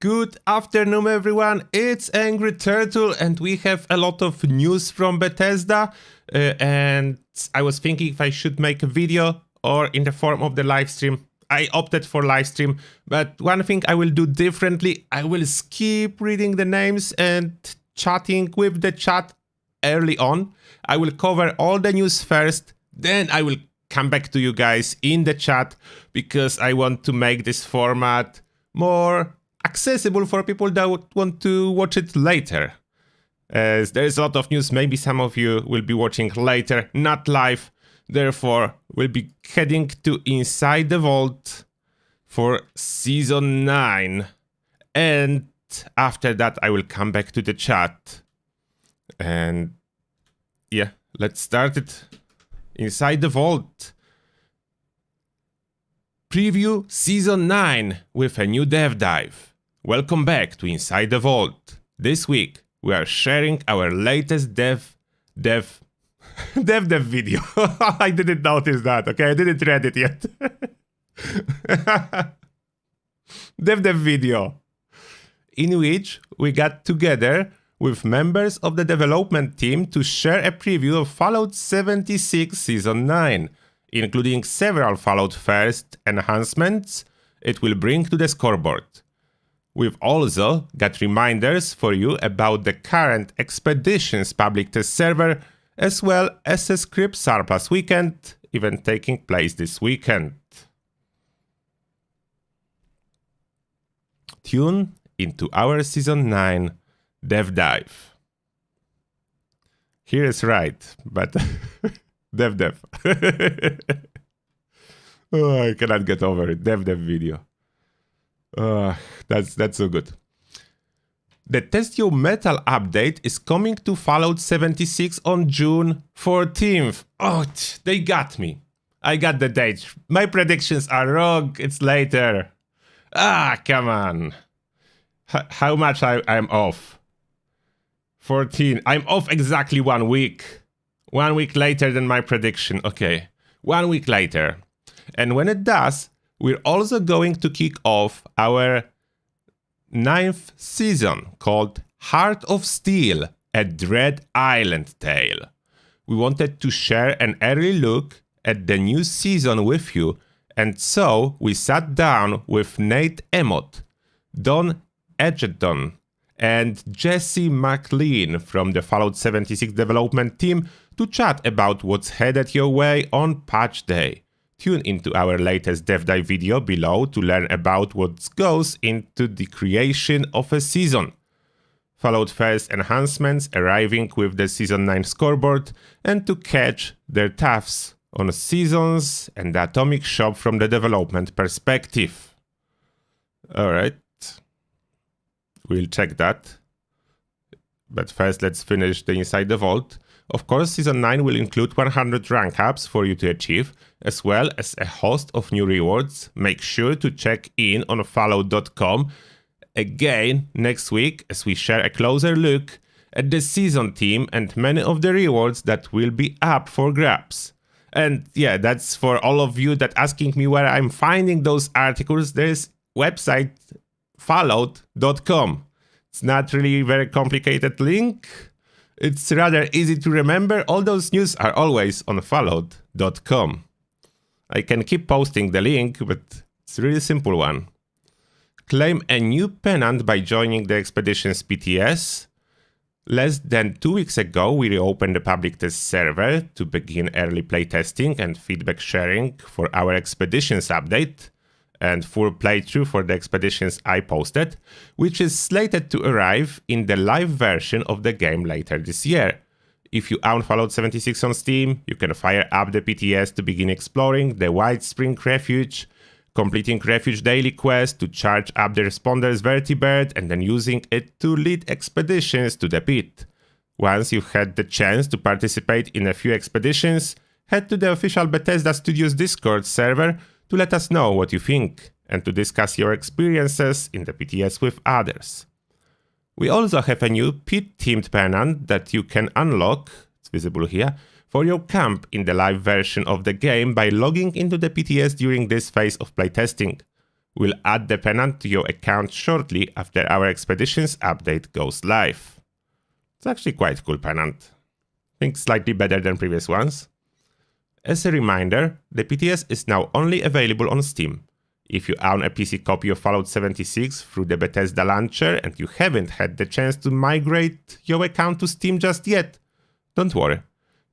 Good afternoon everyone, it's Angry Turtle and we have a lot of news from Bethesda and I was thinking if I should make a video or in the form of the live stream. I opted for live stream, but one thing I will do differently, I will skip reading the names and chatting with the chat early on. I will cover all the news first, then I will come back to you guys in the chat because I want to make this format more accessible for people that want to watch it later. As there is a lot of news, maybe some of you will be watching later, not live. Therefore, we'll be heading to Inside the Vault for Season 9. And after that, I will come back to the chat. And yeah, let's start it. Inside the Vault. Preview Season 9 with a new dev dive. Welcome back to Inside the Vault. This week, we are sharing our latest dev video. I didn't notice that, okay? I didn't read it yet. dev video. In which we got together with members of the development team to share a preview of Fallout 76 Season 9, including several Fallout First enhancements it will bring to the scoreboard. We've also got reminders for you about the current Expeditions public test server, as well as a script surplus weekend event taking place this weekend. Tune into our Season 9 dev dive. Here is right, but dev. Oh, I cannot get over it. Dev video. That's so good. The Test Your Metal update is coming to Fallout 76 on June 14th. Oh, they got me. I got the date. My predictions are wrong. It's later. Come on. How much I'm off? 14. I'm off exactly 1 week. 1 week later than my prediction. Okay. 1 week later. And when it does, we're also going to kick off our 9th season called Heart of Steel, a Dread Island Tale. We wanted to share an early look at the new season with you, and so we sat down with Nate Emmott, Don Edgerton, and Jesse McLean from the Fallout 76 development team to chat about what's headed your way on patch day. Tune into our latest dev dive video below to learn about what goes into the creation of a season. Fallout First enhancements arriving with the Season 9 scoreboard, and to catch their tafs on seasons and the Atomic Shop from the development perspective. Alright, we'll check that. But first let's finish the Inside the Vault. Of course, Season 9 will include 100 rank ups for you to achieve, as well as a host of new rewards. Make sure to check in on Fallout.com again next week as we share a closer look at the season team and many of the rewards that will be up for grabs. And yeah, that's for all of you that asking me where I'm finding those articles. There's website Fallout.com. It's not really a very complicated link. It's rather easy to remember. All those news are always on Fallout.com. I can keep posting the link, but it's a really simple one. Claim a new pennant by joining the Expeditions PTS. Less than 2 weeks ago, we reopened the public test server to begin early playtesting and feedback sharing for our Expeditions update, and full playthrough for the Expeditions I posted, which is slated to arrive in the live version of the game later this year. If you own Fallout 76 on Steam, you can fire up the PTS to begin exploring the White Spring Refuge, completing Refuge daily quest to charge up the Responder's Vertibird and then using it to lead expeditions to the pit. Once you've had the chance to participate in a few expeditions, head to the official Bethesda Studios Discord server to let us know what you think and to discuss your experiences in the PTS with others. We also have a new pit-themed pennant that you can unlock, it's visible here, for your camp in the live version of the game by logging into the PTS during this phase of playtesting. We'll add the pennant to your account shortly after our Expeditions update goes live. It's actually quite cool pennant. I think slightly better than previous ones. As a reminder, the PTS is now only available on Steam. If you own a PC copy of Fallout 76 through the Bethesda launcher and you haven't had the chance to migrate your account to Steam just yet, don't worry.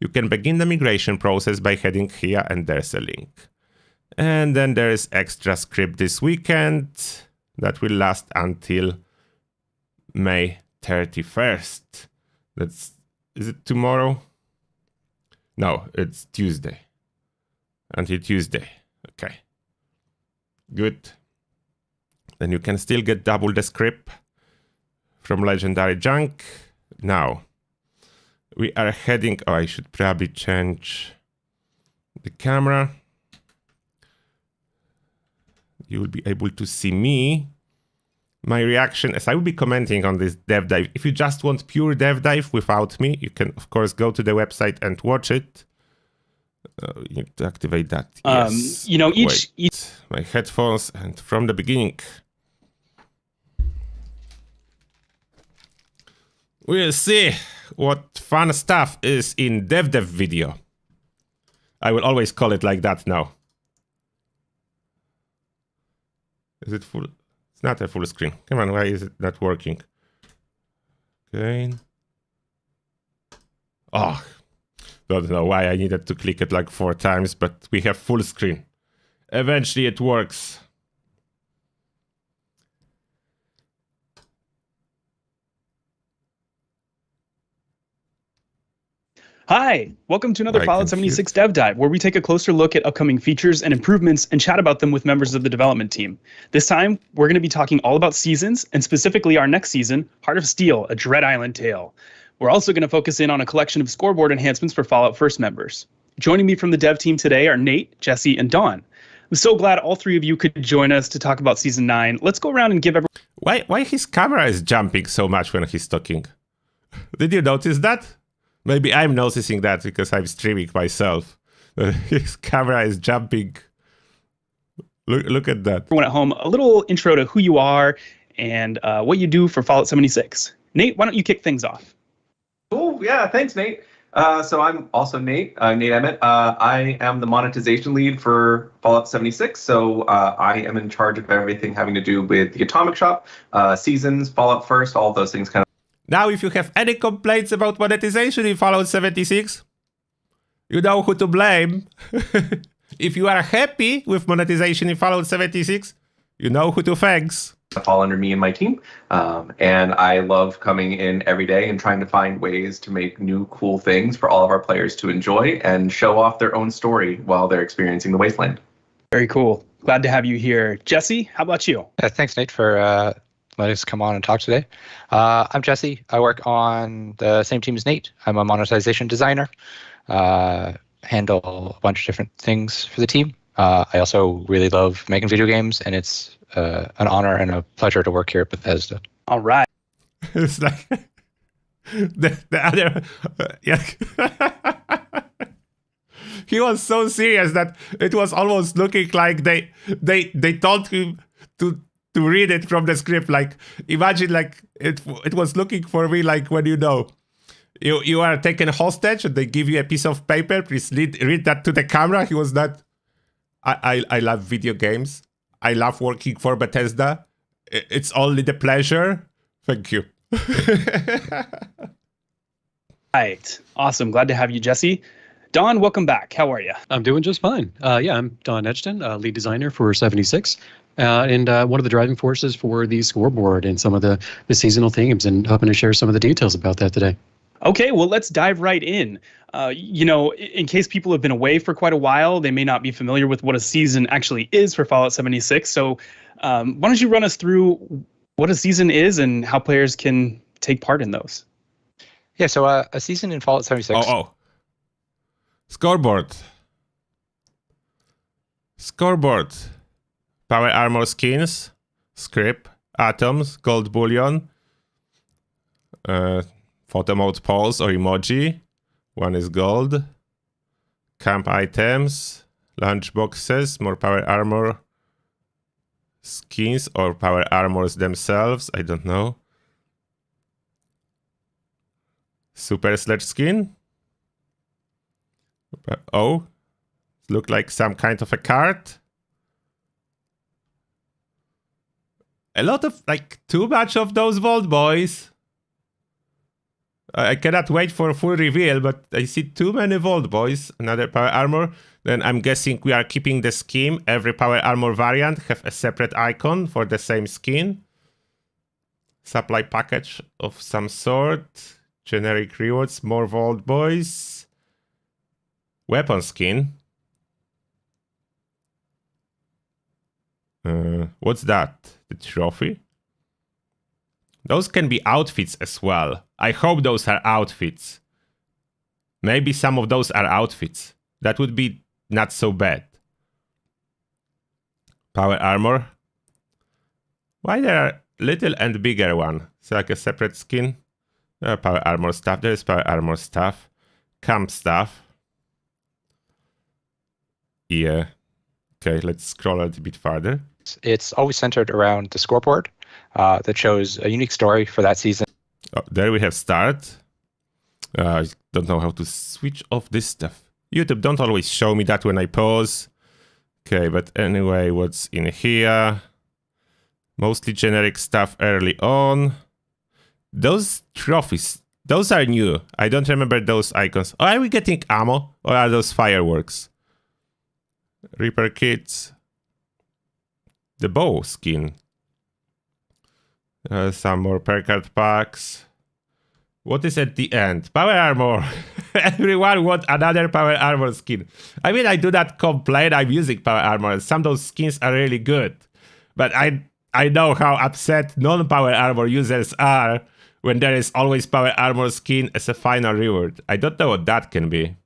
You can begin the migration process by heading here and there's a link. And then there is extra script this weekend that will last until May 31st. Is it tomorrow? No, it's Tuesday. Until Tuesday. Okay. Good. Then you can still get double the script from Legendary Junk. Now, we are heading... Oh, I should probably change the camera. You will be able to see me. My reaction as I will be commenting on this dev dive. If you just want pure dev dive without me, you can, of course, go to the website and watch it. You need to activate that. Yes. You know, each my headphones and from the beginning. We'll see what fun stuff is in dev video. I will always call it like that now. Is it full? It's not a full screen. Come on, why is it not working? Okay. Oh, don't know why I needed to click it like 4 times, but we have full screen. Eventually it works. Hi, welcome to another Fallout 76 Dev Dive, where we take a closer look at upcoming features and improvements and chat about them with members of the development team. This time, we're going to be talking all about seasons, and specifically our next season, Heart of Steel, A Dread Island Tale. We're also going to focus in on a collection of scoreboard enhancements for Fallout First members. Joining me from the dev team today are Nate, Jesse, and Dawn. I'm so glad all 3 of you could join us to talk about Season 9. Let's go around and give everyone... Why his camera is jumping so much when he's talking? Did you notice that? Maybe I'm noticing that because I'm streaming myself. His camera is jumping. Look at that. Everyone at home, a little intro to who you are and what you do for Fallout 76. Nate, why don't you kick things off? Cool. Yeah, thanks, Nate. So I'm also Nate, Nate Emmett. I am the monetization lead for Fallout 76. So I am in charge of everything having to do with the Atomic Shop, seasons, Fallout First, all of those things kind of. Now, if you have any complaints about monetization in Fallout 76, you know who to blame. If you are happy with monetization in Fallout 76, you know who to thanks. Fall under me and my team. And I love coming in every day and trying to find ways to make new cool things for all of our players to enjoy and show off their own story while they're experiencing the Wasteland. Very cool. Glad to have you here. Jesse, how about you? Thanks, Nate, for letting us come on and talk today. I'm Jesse. I work on the same team as Nate. I'm a monetization designer. Handle a bunch of different things for the team. I also really love making video games, and it's an honor and a pleasure to work here at Bethesda. All right. It's like the other... yeah. He was so serious that it was almost looking like they told him to read it from the script. Like, imagine like it was looking for me like when you are taken hostage and they give you a piece of paper. Please read that to the camera. He was not... I love video games. I love working for Bethesda. It's only the pleasure. Thank you. Right. Awesome. Glad to have you, Jesse. Don, welcome back. How are you? I'm doing just fine. Yeah, I'm Don Edgton, lead designer for 76. And one of the driving forces for the scoreboard and some of the seasonal themes, and hoping to share some of the details about that today. Okay, well, let's dive right in. You know, in case people have been away for quite a while, they may not be familiar with what a season actually is for Fallout 76. So why don't you run us through what a season is and how players can take part in those? Yeah, so a season in Fallout 76. Scoreboard. Power armor skins, script, atoms, gold bullion, photo mode pose or emoji. One is gold. Camp items, lunch boxes, more power armor, skins or power armors themselves. I don't know. Super Sledge skin. Oh, look like some kind of a card. A lot of, like, too much of those Vault Boys. I cannot wait for a full reveal, but I see too many Vault Boys. Another power armor. Then I'm guessing we are keeping the scheme. Every power armor variant have a separate icon for the same skin. Supply package of some sort. Generic rewards, more Vault Boys. Weapon skin. What's that? The trophy? Those can be outfits as well. I hope those are outfits. Maybe some of those are outfits. That would be not so bad. Power armor. Why there are little and bigger one? It's like a separate skin. Power armor stuff. There is power armor stuff. Camp stuff. Yeah. Okay, let's scroll a little bit farther. It's always centered around the scoreboard that shows a unique story for that season. Oh, there we have start. I don't know how to switch off this stuff. YouTube, don't always show me that when I pause. Okay, but anyway, what's in here? Mostly generic stuff early on. Those trophies, those are new. I don't remember those icons. Oh, are we getting ammo? Or are those fireworks? Reaper kits. The bow skin. Some more per card packs. What is at the end? Power armor. Everyone wants another power armor skin. I mean, I do not complain. I'm using power armor. Some of those skins are really good. But I know how upset non-power armor users are when there is always power armor skin as a final reward. I don't know what that can be.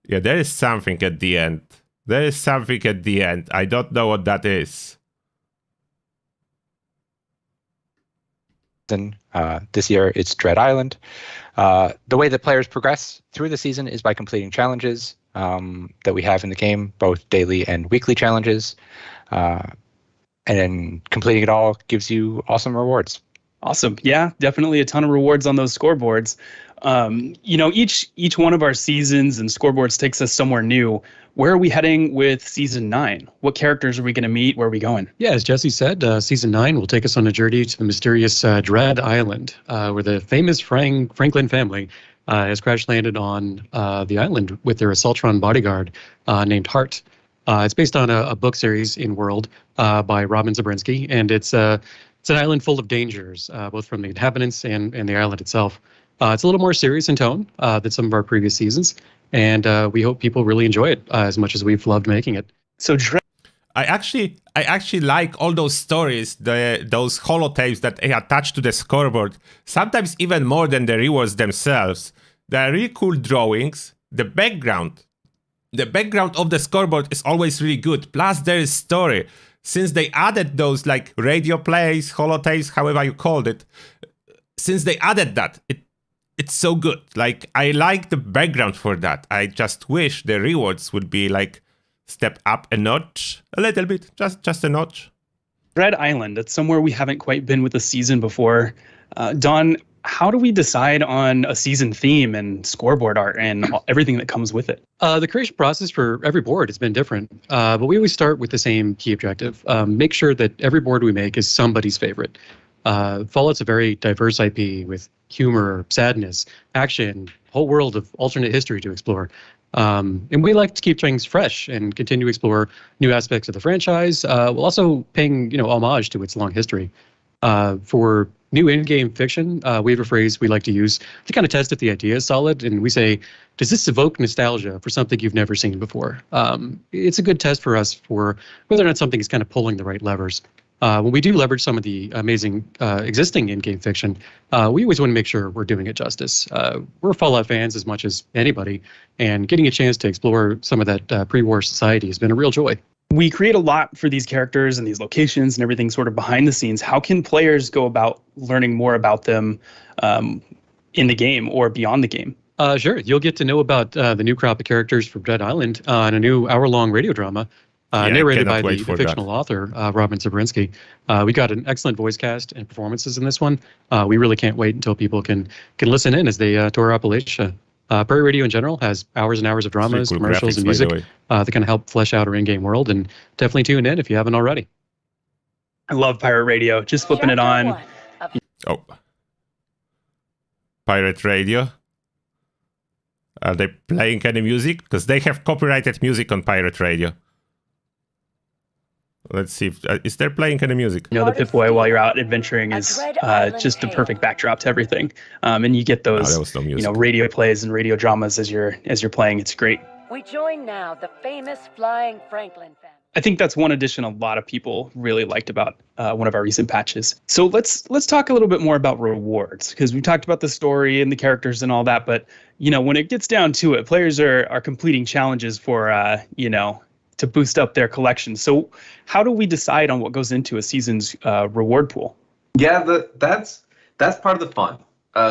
Yeah, there is something at the end. There is something at the end. I don't know what that is. This year, it's Dread Island. The way that players progress through the season is by completing challenges that we have in the game, both daily and weekly challenges. And then completing it all gives you awesome rewards. Awesome. Yeah, definitely a ton of rewards on those scoreboards. You know, each one of our seasons and scoreboards takes us somewhere new. Where are we heading with season 9? What characters are we going to meet? Where are we going? Yeah, as Jesse said, season 9 will take us on a journey to the mysterious Dread Island, where the famous Franklin family has crash landed on the island with their Assaultron bodyguard named Hart. It's based on a book series in World by Robin Zabrinsky, and it's an island full of dangers, both from the inhabitants and the island itself. It's a little more serious in tone than some of our previous seasons, and we hope people really enjoy it as much as we've loved making it. So, I actually like all those stories, those holotapes that they attach to the scoreboard. Sometimes even more than the rewards themselves. They are really cool drawings. The background of the scoreboard is always really good. Plus, there is story. Since they added those like radio plays, holotapes, however you called it, since they added that, it's so good. Like, I like the background for that. I just wish the rewards would be like step up a notch, a little bit, just a notch. Dread Island, that's somewhere we haven't quite been with a season before. Don, how do we decide on a season theme and scoreboard art and everything that comes with it? The creation process for every board has been different, but we always start with the same key objective. Make sure that every board we make is somebody's favorite. Fallout's a very diverse IP with humor, sadness, action, whole world of alternate history to explore. And we like to keep things fresh and continue to explore new aspects of the franchise, while also paying, homage to its long history. For new in-game fiction, we have a phrase we like to use to kind of test if the idea is solid, and we say, does this evoke nostalgia for something you've never seen before? It's a good test for us for whether or not something is kind of pulling the right levers. When we do leverage some of the amazing existing in-game fiction, we always want to make sure we're doing it justice. We're Fallout fans as much as anybody, and getting a chance to explore some of that pre-war society has been a real joy. We create a lot for these characters and these locations and everything sort of behind the scenes. How can players go about learning more about them in the game or beyond the game? Sure. You'll get to know about the new crop of characters from Dread Island in a new hour-long radio drama narrated by the fictional author, Robin Zabrinsky. We got an excellent voice cast and performances in this one. We really can't wait until people can listen in as they tour Appalachia. Prairie Radio in general has hours and hours of dramas, commercials, and music that can help flesh out our in-game world. And definitely tune in if you haven't already. I love Pirate Radio. Just flipping it on. Oh. Pirate Radio. Are they playing any music? Because they have copyrighted music on Pirate Radio. Let's see. Is there playing any music? You know, the Pip-Boy while you're out adventuring is just the perfect backdrop to everything. And you get those radio plays and radio dramas as you're playing. It's great. We join now the famous Flying Franklin family. I think that's one addition a lot of people really liked about one of our recent patches. So let's talk a little bit more about rewards, because we talked about the story and the characters and all that. But, you know, when it gets down to it, players are completing challenges for, to boost up their collection. So how do we decide on what goes into a season's reward pool? Yeah, that's part of the fun.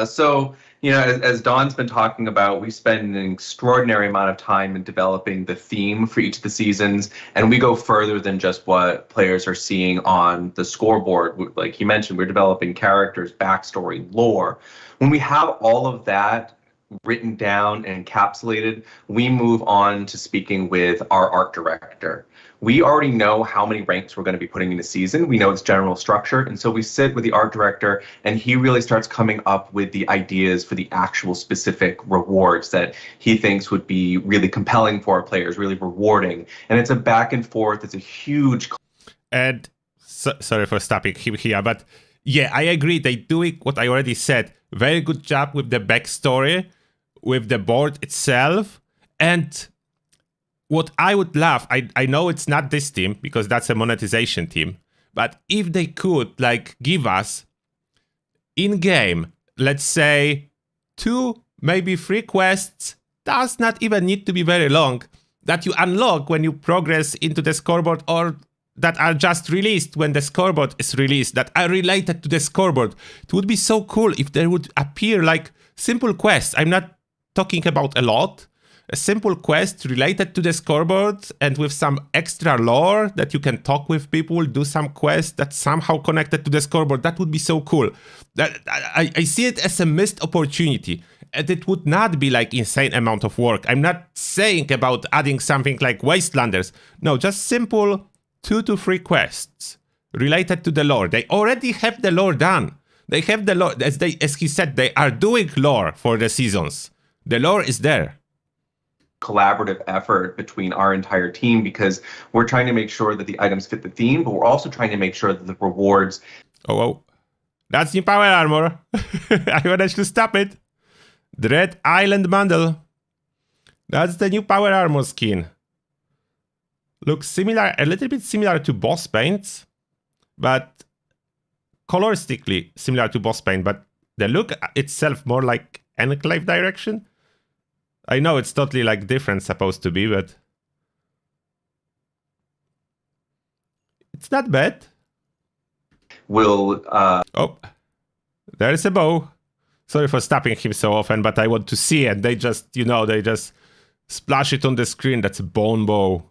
So, you know, as Don's been talking about, we spend an extraordinary amount of time in developing the theme for each of the seasons, and we go further than just what players are seeing on the scoreboard. Like he mentioned, we're developing characters, backstory, lore. When we have all of that written down and encapsulated, we move on to speaking with our art director. We already know how many ranks we're going to be putting in a season. We know its general structure. And so we sit with the art director, and he really starts coming up with the ideas for the actual specific rewards that he thinks would be really compelling for our players, really rewarding. And it's a back and forth. It's a huge... And sorry for stopping him here, but yeah, I agree. They do it, what I already said. Very good job with the backstory, with the board itself. And what I would love, I know it's not this team because that's a monetization team, but if they could like give us in-game, let's say 2, maybe 3 quests, does not even need to be very long, that you unlock when you progress into the scoreboard, or that are just released when the scoreboard is released, that are related to the scoreboard. It would be so cool if there would appear like simple quests. I'm not talking about a lot. A simple quest related to the scoreboard and with some extra lore that you can talk with people, do some quests that's somehow connected to the scoreboard. That would be so cool. I see it as a missed opportunity, and it would not be like insane amount of work. I'm not saying about adding something like Wastelanders. No, just simple 2 to 3 quests related to the lore. They already have the lore done. They have the lore, as he said, they are doing lore for the seasons. The lore is there. Collaborative effort between our entire team, because we're trying to make sure that the items fit the theme, but we're also trying to make sure that the rewards... Oh, that's new power armor. I managed to stop it. Dread Island bundle. That's the new power armor skin. Looks similar, a little bit similar to boss paints, but coloristically similar to boss paint, but the look itself more like Enclave direction. I know it's totally like different supposed to be, but it's not bad. Oh, there is a bow. Sorry for stopping him so often, but I want to see it. They just, they just splash it on the screen. That's a bone bow.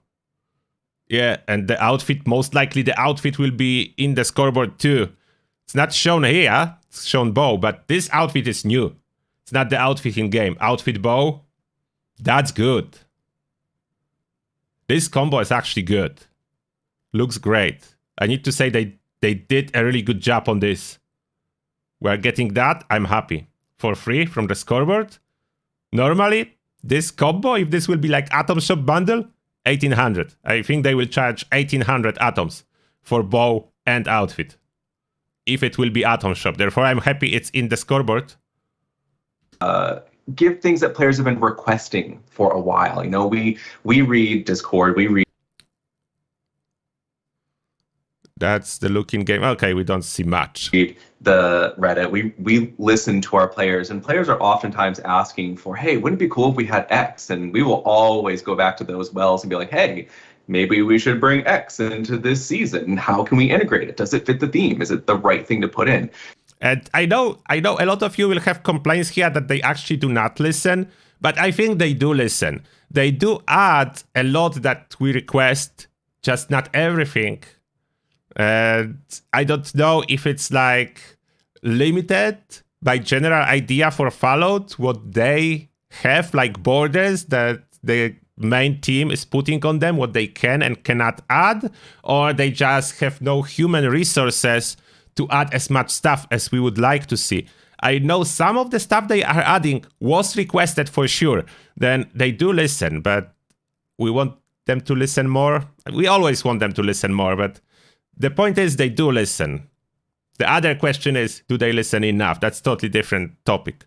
Yeah, and the outfit, most likely the outfit will be in the scoreboard too. It's not shown here, it's shown bow, but this outfit is new. It's not the outfit in game. Outfit bow. That's good. This combo is actually good. Looks great. I need to say they did a really good job on this. We're getting that. I'm happy. For free from the scoreboard. Normally, this combo, if this will be like Atom Shop bundle, 1800. I think they will charge 1800 atoms for bow and outfit. If it will be Atom Shop. Therefore, I'm happy it's in the scoreboard. Give things that players have been requesting for a while. We read Discord, we read... That's the look in game. Okay, we don't see much. The Reddit, we listen to our players, and players are oftentimes asking for, hey, wouldn't it be cool if we had X? And we will always go back to those wells and be like, hey, maybe we should bring X into this season. How can we integrate it? Does it fit the theme? Is it the right thing to put in? And I know a lot of you will have complaints here that they actually do not listen, but I think they do listen. They do add a lot that we request, just not everything. And I don't know if it's like limited by general idea for Fallout, what they have, like borders that the main team is putting on them, what they can and cannot add, or they just have no human resources to add as much stuff as we would like to see. I know some of the stuff they are adding was requested for sure. Then they do listen, but we want them to listen more. We always want them to listen more, but the point is they do listen. The other question is, do they listen enough? That's a totally different topic.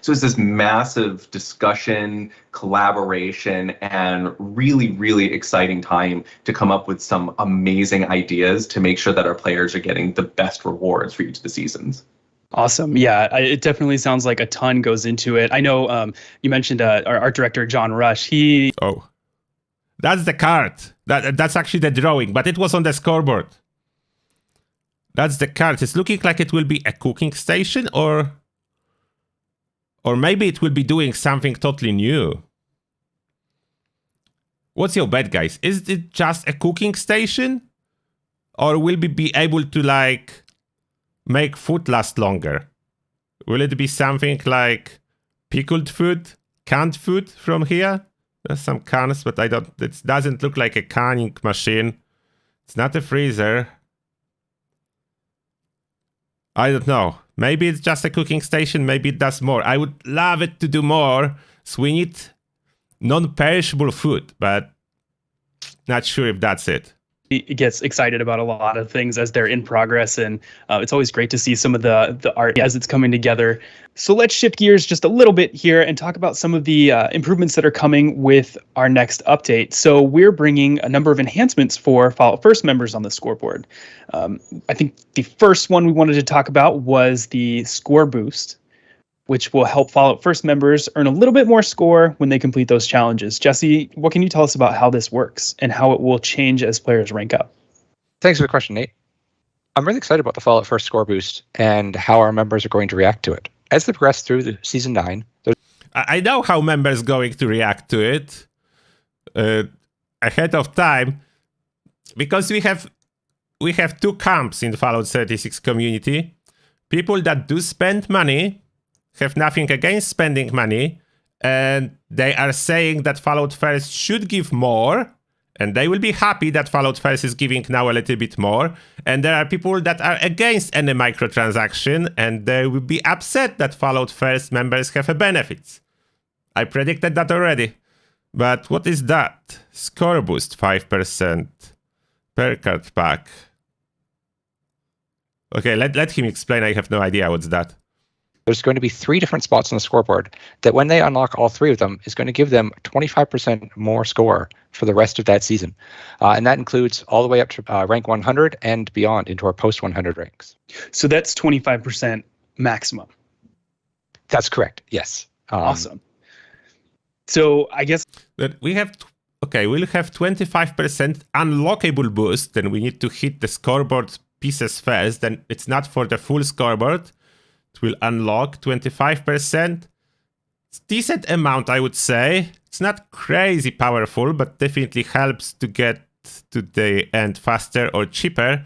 So it's this massive discussion, collaboration, and really, really exciting time to come up with some amazing ideas to make sure that our players are getting the best rewards for each of the seasons. Awesome. Yeah, it definitely sounds like a ton goes into it. I know you mentioned our art director, John Rush. Oh, that's the card. That's actually the drawing, but it was on the scoreboard. That's the card. It's looking like it will be a cooking station, or maybe it will be doing something totally new. What's your bet, guys? Is it just a cooking station? Or will we be able to, like, make food last longer? Will it be something like pickled food, canned food from here? There's some cans, but it doesn't look like a canning machine. It's not a freezer. I don't know. Maybe it's just a cooking station. Maybe it does more. I would love it to do more. So we need non-perishable food, but not sure if that's it. He gets excited about a lot of things as they're in progress, and it's always great to see some of the art as it's coming together. So let's shift gears just a little bit here and talk about some of the improvements that are coming with our next update. So we're bringing a number of enhancements for Fallout First members on the scoreboard. I think the first one we wanted to talk about was the score boost, which will help Fallout First members earn a little bit more score when they complete those challenges. Jesse, what can you tell us about how this works and how it will change as players rank up? Thanks for the question, Nate. I'm really excited about the Fallout First score boost and how our members are going to react to it. As they progress through the Season 9... I know how members are going to react to it ahead of time, because we have two camps in the Fallout 36 community. People that do spend money, have nothing against spending money, and they are saying that Fallout First should give more, and they will be happy that Fallout First is giving now a little bit more. And there are people that are against any microtransaction, and they will be upset that Fallout First members have a benefits. I predicted that already. But what is that? Score boost 5% per card pack. Okay, let him explain. I have no idea what's that. There's going to be 3 different spots on the scoreboard that when they unlock all 3 of them is going to give them 25% more score for the rest of that season. And that includes all the way up to rank 100 and beyond into our post 100 ranks. So that's 25% maximum. That's correct. Yes. Awesome. So I guess that we'll have 25% unlockable boost. Then we need to hit the scoreboard pieces first. Then it's not for the full scoreboard. It will unlock 25%. It's a decent amount, I would say. It's not crazy powerful, but definitely helps to get to the end faster or cheaper.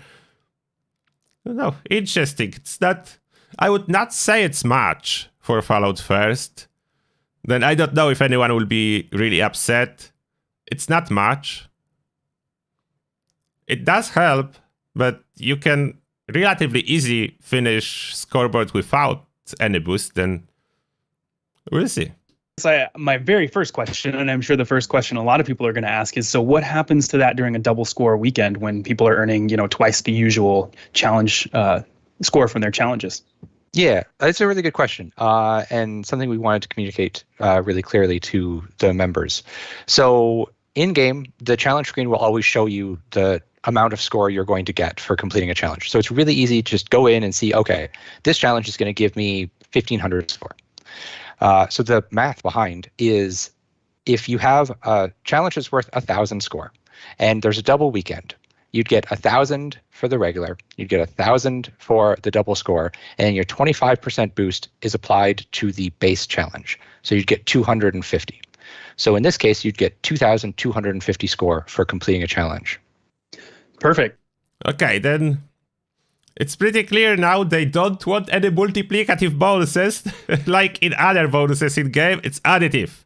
No, interesting. It's not. I would not say it's much for Fallout First. Then I don't know if anyone will be really upset. It's not much. It does help, but you can relatively easy finish scoreboard without any boost. Then we'll see. So my very first question, and I'm sure the first question a lot of people are going to ask, is so what happens to that during a double score weekend when people are earning, twice the usual challenge score from their challenges? Yeah, that's a really good question, and something we wanted to communicate really clearly to the members. So in-game, the challenge screen will always show you the amount of score you're going to get for completing a challenge. So it's really easy to just go in and see, okay, this challenge is going to give me 1,500 score. So the math behind is if you have a challenge that's worth 1,000 score, and there's a double weekend, you'd get 1,000 for the regular, you'd get 1,000 for the double score, and your 25% boost is applied to the base challenge. So you'd get 250. So in this case, you'd get 2,250 score for completing a challenge. Perfect. Okay, then it's pretty clear now they don't want any multiplicative bonuses. Like in other bonuses in game, it's additive.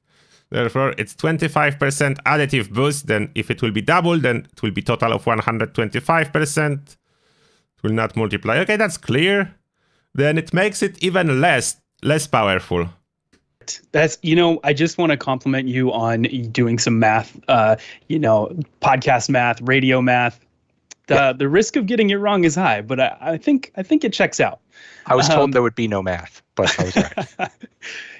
Therefore, it's 25% additive boost. Then if it will be double, then it will be total of 125%. It will not multiply. Okay, that's clear. Then it makes it even less powerful. That's, I just want to compliment you on doing some math, podcast math, radio math. The risk of getting it wrong is high, but I think it checks out. I was told there would be no math, but I was right.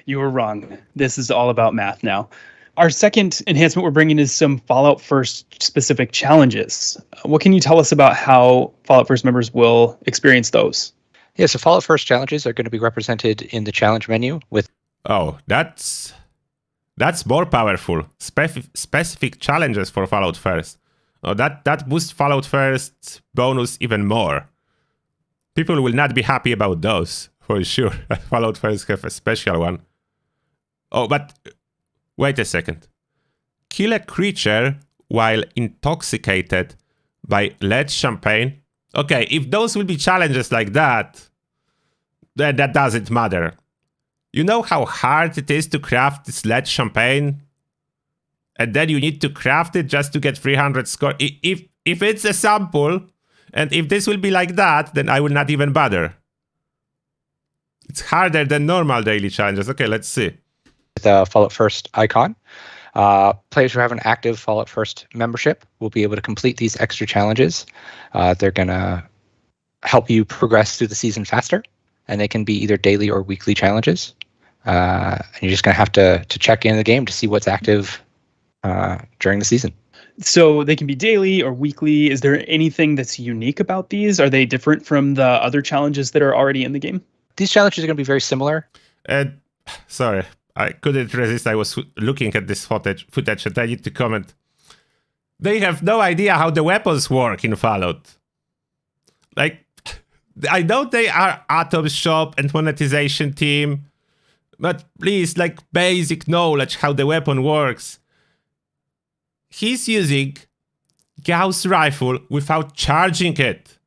You were wrong. This is all about math now. Our second enhancement we're bringing is some Fallout First specific challenges. What can you tell us about how Fallout First members will experience those? Yeah, so Fallout First challenges are going to be represented in the challenge menu with... Oh, that's more powerful. Specific challenges for Fallout First. Oh, that boosts Fallout First bonus even more. People will not be happy about those, for sure. Fallout First have a special one. Oh, but wait a second. Kill a creature while intoxicated by lead champagne. Okay, if those will be challenges like that, then that doesn't matter. You know how hard it is to craft this lead champagne? And then you need to craft it just to get 300 score. If it's a sample, and if this will be like that, then I will not even bother. It's harder than normal daily challenges. Okay, let's see. The Fallout First icon. Players who have an active Fallout First membership will be able to complete these extra challenges. They're going to help you progress through the season faster, and they can be either daily or weekly challenges. And you're just going to have to check in the game to see what's active during the season. So they can be daily or weekly. Is there anything that's unique about these? Are they different from the other challenges that are already in the game? These challenges are going to be very similar. Sorry, I couldn't resist. I was looking at this footage and I need to comment. They have no idea how the weapons work in Fallout. Like, I know they are Atom Shop and monetization team, but please, like, basic knowledge how the weapon works. He's using Gauss rifle without charging it.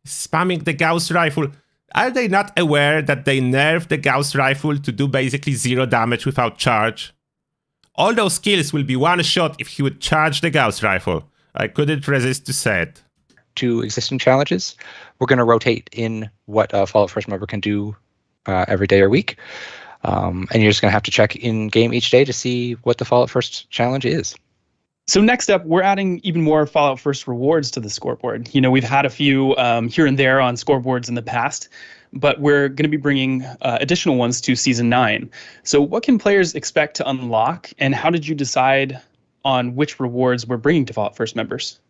Spamming the Gauss rifle. Are they not aware that they nerfed the Gauss rifle to do basically 0 damage without charge? All those kills will be one shot if he would charge the Gauss rifle. I couldn't resist to say it. 2 existing challenges. We're going to rotate in what a Fallout First member can do every day or week. And you're just going to have to check in game each day to see what the Fallout First challenge is. So next up, we're adding even more Fallout First rewards to the scoreboard. We've had a few here and there on scoreboards in the past, but we're going to be bringing additional ones to Season 9. So what can players expect to unlock, and how did you decide on which rewards we're bringing to Fallout First members?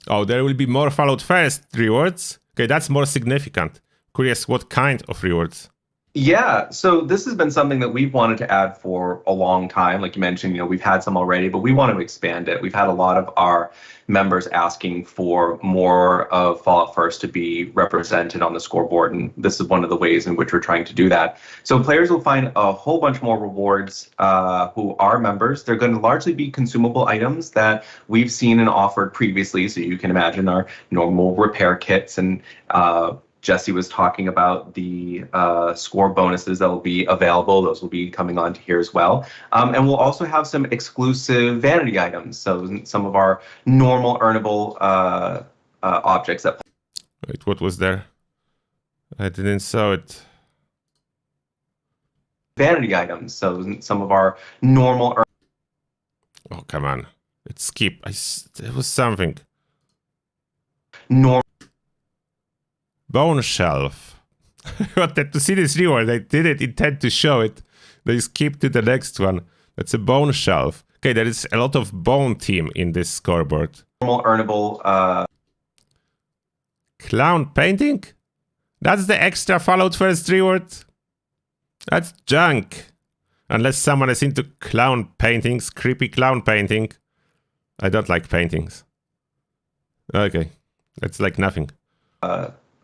Oh, there will be more Fallout First rewards? Okay, that's more significant. Curious what kind of rewards? Yeah, so this has been something that we've wanted to add for a long time. Like you mentioned, we've had some already, but we want to expand it. We've had a lot of our members asking for more of Fallout First to be represented on the scoreboard, and this is one of the ways in which we're trying to do that. So players will find a whole bunch more rewards who are members. They're going to largely be consumable items that we've seen and offered previously. So you can imagine our normal repair kits, and Jesse was talking about the score bonuses that will be available. Those will be coming on to here as well. And we'll also have some exclusive vanity items. So some of our normal earnable objects that... Wait, what was there? I didn't saw it. Vanity items. So some of our normal... Oh, come on. Let's skip. There was something. Bone shelf. I wanted to see this reward. I didn't intend to show it. They skipped to the next one. That's a bone shelf. Okay, there is a lot of bone team in this scoreboard. Normal earnable... Clown painting? That's the extra Fallout First reward? That's junk. Unless someone is into clown paintings, creepy clown painting. I don't like paintings. Okay, that's like nothing.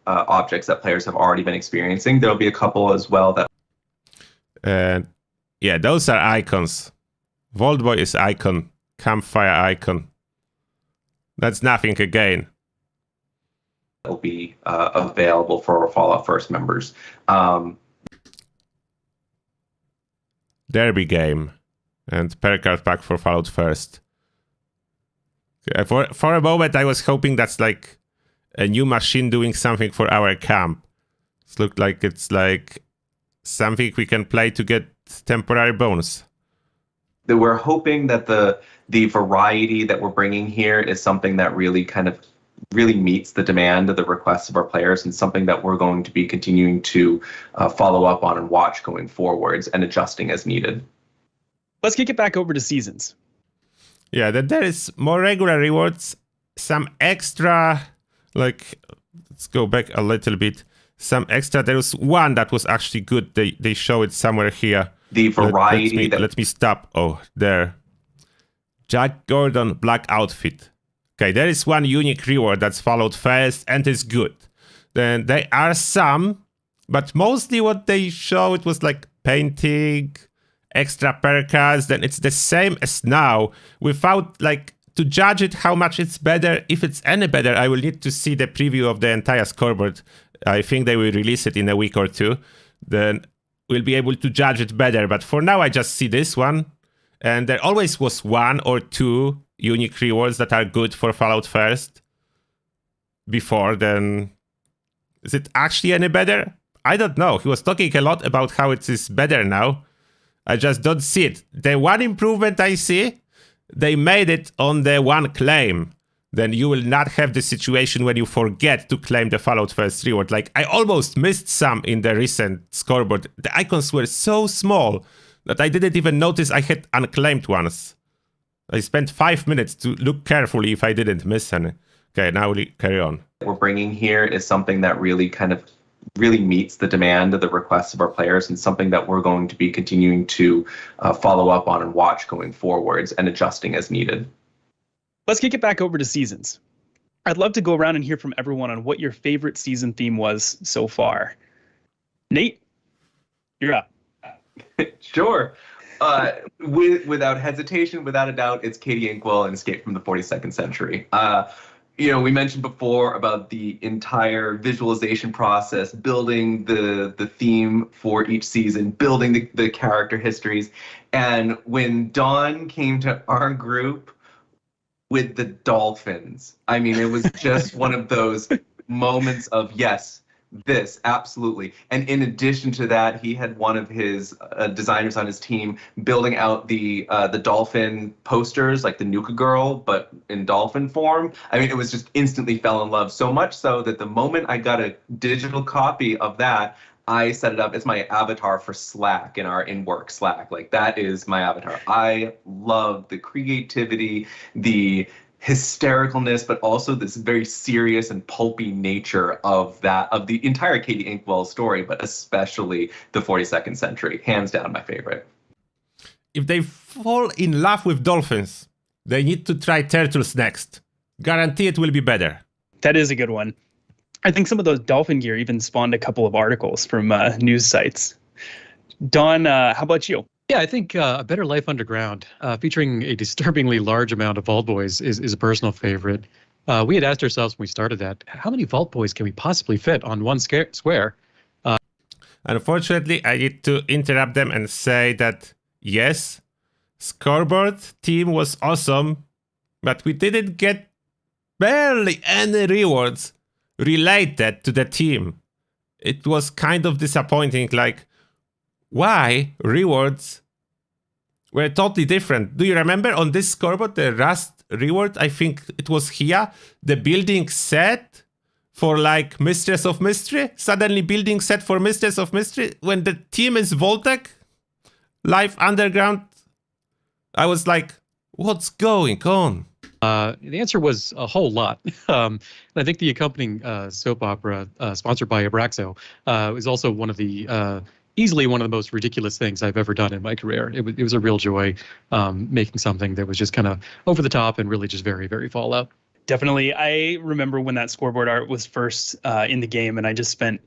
Objects that players have already been experiencing. There'll be a couple as well that. And yeah, those are icons. Vault Boy is icon. Campfire icon. That's nothing again. Will be available for Fallout First members. Derby game and perk card pack for Fallout First. For a moment, I was hoping that's like a new machine doing something for our camp. It looked like it's like something we can play to get temporary bonus. We're hoping that the variety that we're bringing here is something that really meets the demand of the requests of our players, and something that we're going to be continuing to follow up on and watch going forwards and adjusting as needed. Let's kick it back over to seasons. Yeah, that there is more regular rewards, some extra, like, let's go back a little bit. Some extra, there was one that was actually good. They show it somewhere here. The variety let me stop. Oh, there. Jack Gordon black outfit. Okay, there is one unique reward that's followed first and is good. Then there are some, but mostly what they show, it was like painting, extra perk cards. Then it's the same as now, without like, to judge it how much it's better, if it's any better, I will need to see the preview of the entire scoreboard. I think they will release it in a week or two. Then we'll be able to judge it better. But for now, I just see this one. And there always was one or two unique rewards that are good for Fallout First. Before then, is it actually any better? I don't know. He was talking a lot about how it is better now. I just don't see it. The one improvement I see, they made it on the one claim. Then you will not have the situation when you forget to claim the Fallout First reward. Like, I almost missed some in the recent scoreboard. The icons were so small that I didn't even notice I had unclaimed ones. I spent 5 minutes to look carefully if I didn't miss any. Okay, now we carry on. What we're bringing here is something that really meets the demand of the requests of our players, and something that we're going to be continuing to follow up on and watch going forwards and adjusting as needed. Let's kick it back over to seasons. I'd love to go around and hear from everyone on what your favorite season theme was so far. Nate, you're up. Sure. Without hesitation, without a doubt, it's Katie Inkwell and Escape from the 42nd Century. We mentioned before about the entire visualization process, building the theme for each season, building the character histories. And when Dawn came to our group with the dolphins, I mean, it was just one of those moments of, yes, this, absolutely. And in addition to that, he had one of his designers on his team building out the dolphin posters, like the Nuka Girl, but in dolphin form. I mean, it was just instantly fell in love, so much so that the moment I got a digital copy of that, I set it up as my avatar for Slack in our in-work Slack. Like, that is my avatar. I love the creativity, the hystericalness, but also this very serious and pulpy nature of the entire Katie Inkwell story, but especially the 42nd Century. Hands down, my favorite. If they fall in love with dolphins, they need to try turtles next. Guarantee it will be better. That is a good one. I think some of those dolphin gear even spawned a couple of articles from news sites. Dawn, how about you? Yeah, I think A Better Life Underground, featuring a disturbingly large amount of Vault Boys, is a personal favorite. We had asked ourselves when we started that, how many Vault Boys can we possibly fit on one square? Unfortunately, I need to interrupt them and say that, yes, scoreboard team was awesome, but we didn't get barely any rewards related to the team. It was kind of disappointing, like, why rewards were totally different. Do you remember on this scoreboard, the Rust reward, I think it was here, the building set for like Mistress of Mystery? Suddenly building set for Mistress of Mystery when the team is Voltec, Life Underground. I was like, what's going on? The answer was a whole lot. I think the accompanying soap opera sponsored by Abraxo is also one of the easily one of the most ridiculous things I've ever done in my career. It was a real joy making something that was just kind of over the top and really just very, very Fallout. Definitely. I remember when that scoreboard art was first in the game, and I just spent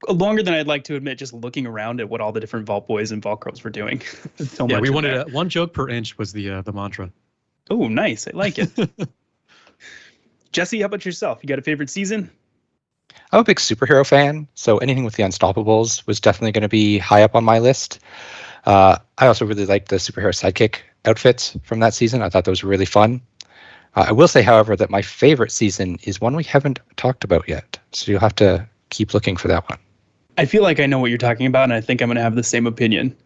longer than I'd like to admit just looking around at what all the different Vault Boys and Vault Girls were doing. So Yeah, much we in wanted there. one joke per inch was the mantra. Oh, nice. I like it. Jesse, how about yourself? You got a favorite season? I'm a big superhero fan, so anything with the Unstoppables was definitely going to be high up on my list. I also really liked the superhero sidekick outfits from that season. I thought those were really fun. I will say, however, that my favorite season is one we haven't talked about yet, so you'll have to keep looking for that one. I feel like I know what you're talking about, and I think I'm going to have the same opinion.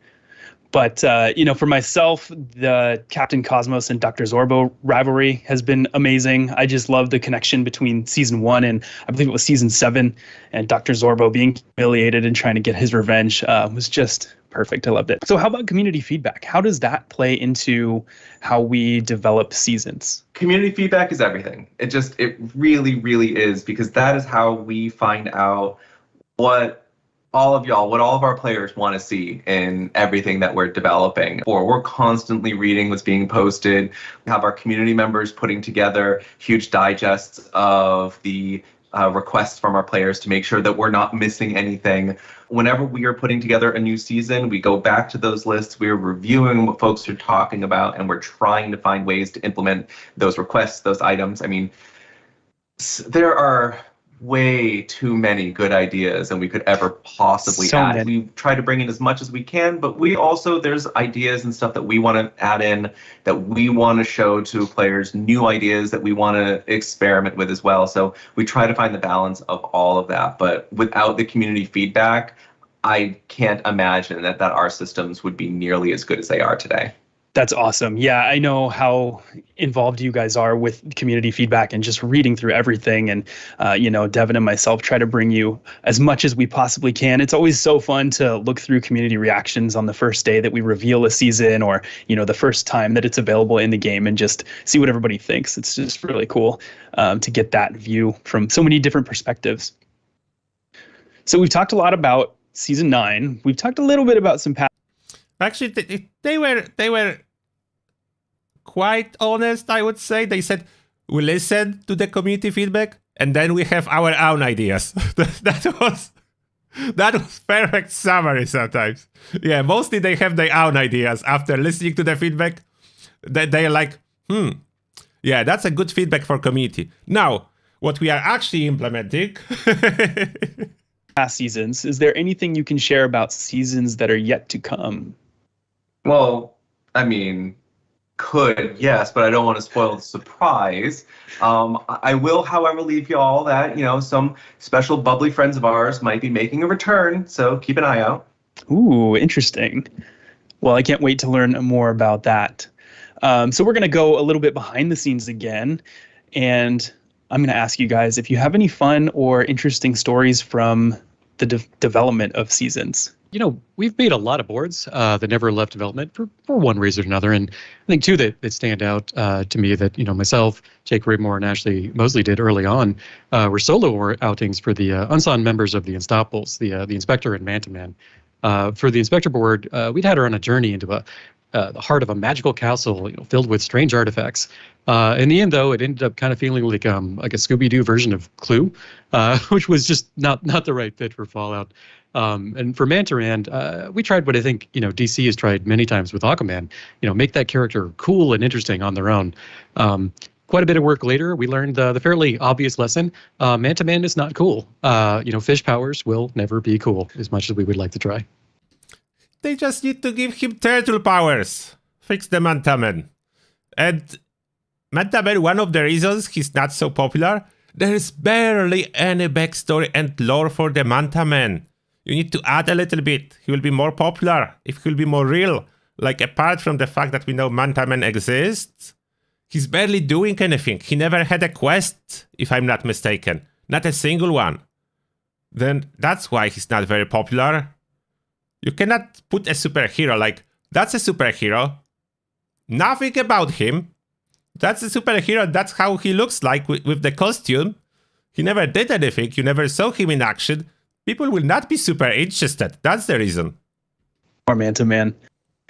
But, for myself, the Captain Cosmos and Dr. Zorbo rivalry has been amazing. I just love the connection between season 1 and I believe it was season 7, and Dr. Zorbo being humiliated and trying to get his revenge was just perfect. I loved it. So how about community feedback? How does that play into how we develop seasons? Community feedback is everything. It really, really is, because that is how we find out what all of our players want to see in everything that we're developing. Or we're constantly reading what's being posted. We have our community members putting together huge digests of the requests from our players to make sure that we're not missing anything. Whenever we are putting together a new season, we go back to those lists, we're reviewing what folks are talking about, and we're trying to find ways to implement those requests, those items. I mean, there are way too many good ideas than we could ever possibly add. We try to bring in as much as we can, but there's ideas and stuff that we want to add in, that we want to show to players, new ideas that we want to experiment with as well. So we try to find the balance of all of that. But without the community feedback, I can't imagine that our systems would be nearly as good as they are today. That's awesome. Yeah, I know how involved you guys are with community feedback and just reading through everything. And, Devin and myself try to bring you as much as we possibly can. It's always so fun to look through community reactions on the first day that we reveal a season, or, the first time that it's available in the game, and just see what everybody thinks. It's just really cool to get that view from so many different perspectives. So we've talked a lot about season 9. We've talked a little bit about some past. Actually, they were quite honest, I would say. They said, we listen to the community feedback, and then we have our own ideas. that was perfect summary sometimes. Yeah, mostly they have their own ideas. After listening to the feedback, they're like, yeah, that's a good feedback for community. Now, what we are actually implementing... past seasons, is there anything you can share about seasons that are yet to come? Well, I mean, yes, but I don't want to spoil the surprise. I will, however, leave you all that, some special bubbly friends of ours might be making a return, so keep an eye out. Ooh, interesting. Well, I can't wait to learn more about that. So we're going to go a little bit behind the scenes again, and I'm going to ask you guys if you have any fun or interesting stories from the development of seasons. We've made a lot of boards that never left development for one reason or another. And I think two that stand out to me that, myself, Jake Rigmore, and Ashley Mosley did early on were solo outings for the unsung members of the Unstoppables, the Inspector and Manta Man. For the Inspector board, we'd had her on a journey into the heart of a magical castle, filled with strange artifacts. In the end, though, it ended up kind of feeling like a Scooby-Doo version of Clue, which was just not the right fit for Fallout. And for Mantarand, we tried what I think DC has tried many times with Aquaman. Make that character cool and interesting on their own. Quite a bit of work later, we learned the fairly obvious lesson: Manta Man is not cool. Fish powers will never be cool, as much as we would like to try. They just need to give him turtle powers. Fix the Manta Man. And Manta Man, one of the reasons he's not so popular, there is barely any backstory and lore for the Manta Man. You need to add a little bit. He will be more popular if he'll be more real. Like, apart from the fact that we know Manta Man exists, he's barely doing anything. He never had a quest, if I'm not mistaken. Not a single one. Then that's why he's not very popular. You cannot put a superhero like, that's a superhero. Nothing about him. That's a superhero. That's how he looks like with the costume. He never did anything. You never saw him in action. People will not be super interested. That's the reason. Or Manta Man.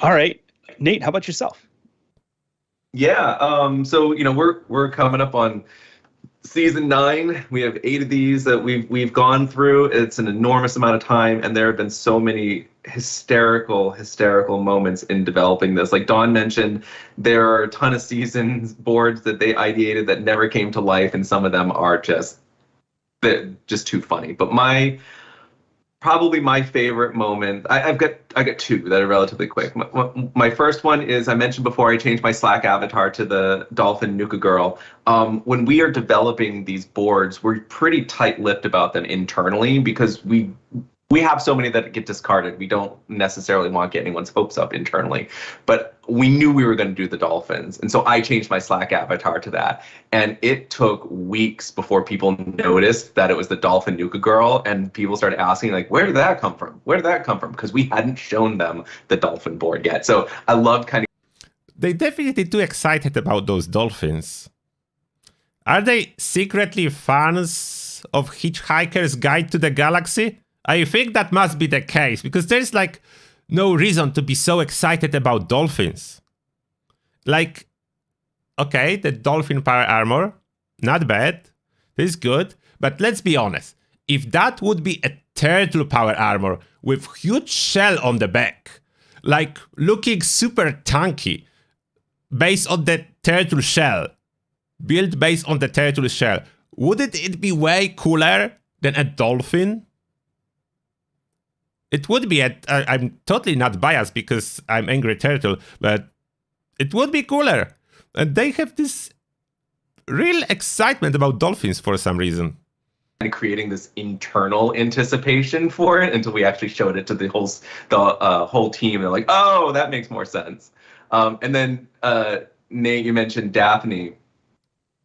All right. Nate, how about yourself? Yeah. So we're coming up on season 9. We have 8 of these that we've gone through. It's an enormous amount of time, and there have been so many hysterical moments in developing this. Like Dawn mentioned, there are a ton of seasons boards that they ideated that never came to life, and some of them are just too funny. But probably my favorite moment, I got 2 that are relatively quick. My first one is, I mentioned before, I changed my Slack avatar to the Dolphin Nuka Girl. When we are developing these boards, we're pretty tight-lipped about them internally because we have so many that get discarded. We don't necessarily want to get anyone's hopes up internally. But we knew we were going to do the Dolphins. And so I changed my Slack avatar to that. And it took weeks before people noticed that it was the Dolphin Nuka Girl. And people started asking, like, where did that come from? Where did that come from? Because we hadn't shown them the Dolphin board yet. So I loved kind of... They definitely too excited about those dolphins. Are they secretly fans of Hitchhiker's Guide to the Galaxy? I think that must be the case, because there's like no reason to be so excited about dolphins. Like, okay, the dolphin power armor, not bad, this is good, but let's be honest, if that would be a turtle power armor with huge shell on the back, like looking super tanky, based on the turtle shell, built based on the turtle shell, wouldn't it be way cooler than a dolphin? It would be, I'm totally not biased because I'm Angry Turtle, but it would be cooler. And they have this real excitement about dolphins for some reason. And creating this internal anticipation for it until we actually showed it to the whole team. They're like, oh, that makes more sense. And then, Nate, you mentioned Daphne.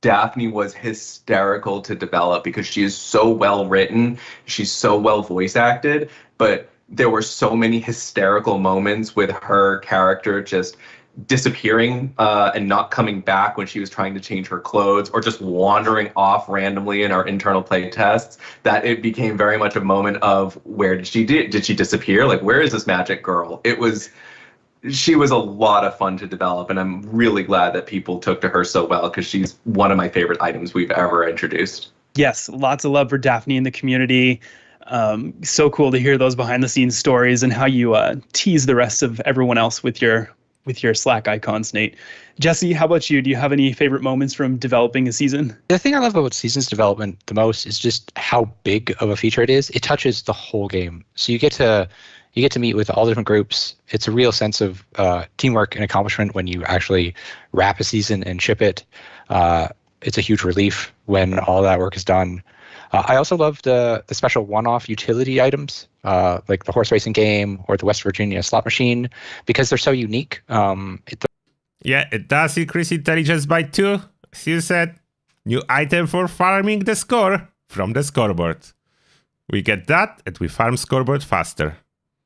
Daphne was hysterical to develop because she is so well written. She's so well voice acted, but there were so many hysterical moments with her character just disappearing and not coming back when she was trying to change her clothes, or just wandering off randomly in our internal play tests, that it became very much a moment of, where did she disappear? Like, where is this magic girl? She was a lot of fun to develop, and I'm really glad that people took to her so well, because she's one of my favorite items we've ever introduced. Yes, lots of love for Daphne in the community. So cool to hear those behind the scenes stories and how you tease the rest of everyone else with your Slack icons, Nate. Jesse, how about you? Do you have any favorite moments from developing a season? The thing I love about seasons development the most is just how big of a feature it is. It touches the whole game. So you get to meet with all different groups. It's a real sense of teamwork and accomplishment when you actually wrap a season and ship it. It's a huge relief when all that work is done. I also love the special one-off utility items, like the horse racing game or the West Virginia slot machine, because they're so unique. It does increase intelligence by 2, as you said. New item for farming the score from the scoreboard. We get that, and we farm scoreboard faster.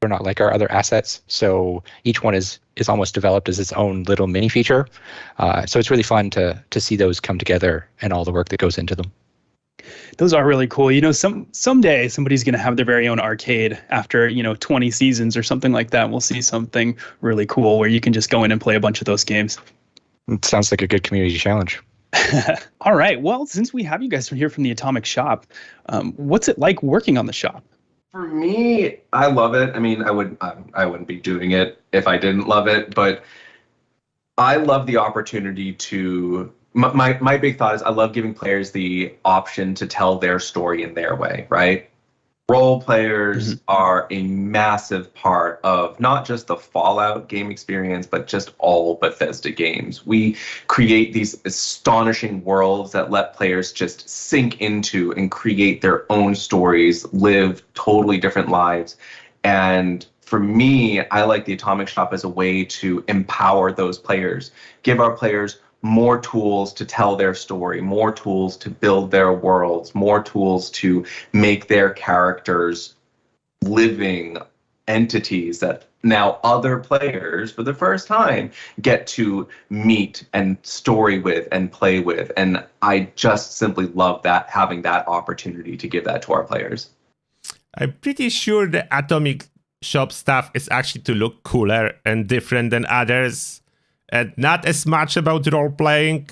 They're not like our other assets, so each one is almost developed as its own little mini feature. So it's really fun to see those come together and all the work that goes into them. Those are really cool. Someday somebody's going to have their very own arcade after 20 seasons or something like that. We'll see something really cool where you can just go in and play a bunch of those games. It sounds like a good community challenge. All right. Well, since we have you guys here from the Atomic Shop, what's it like working on the shop? For me, I love it. I mean, I wouldn't be doing it if I didn't love it, but I love the opportunity to... My big thought is I love giving players the option to tell their story in their way, right? Role players are a massive part of not just the Fallout game experience, but just all Bethesda games. We create these astonishing worlds that let players just sink into and create their own stories, live totally different lives. And for me, I like the Atomic Shop as a way to empower those players, give our players more tools to tell their story, more tools to build their worlds, more tools to make their characters living entities that now other players for the first time get to meet and story with and play with. And I just simply love that, having that opportunity to give that to our players. I'm pretty sure the Atomic Shop stuff is actually to look cooler and different than others. and not as much about role-playing.